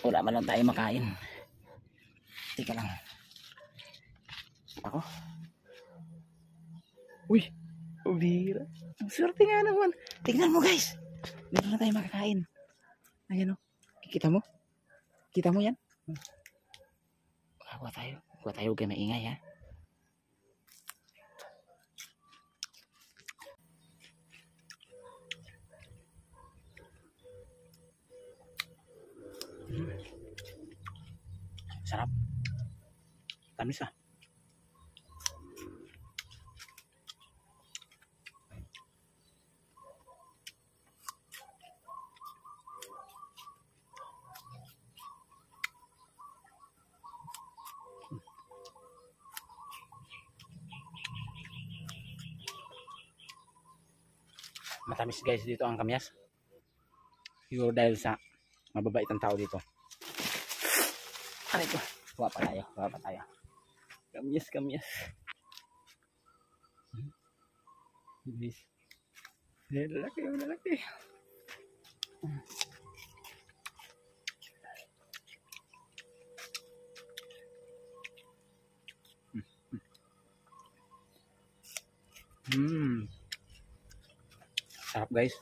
Wala man lang tayo makain. Tika lang. Ako. Uy, bira. Ang swerte nga naman. Tignan mo guys. Meron na tayo makakain. Ayan o. Kita mo? Kita mo yan? Kuha tayo. Kuha tayo. Huwag kayo maingay ha. Sarap. Tamis ah. Matamis guys dito ang kamyas. Siguro dahil sa mababait ang tao dito. Aray ko. Kuha pa tayo. Kuha pa tayo. Kamyas, kamyas. Guys. Lalaki, lalaki. Sarap guys.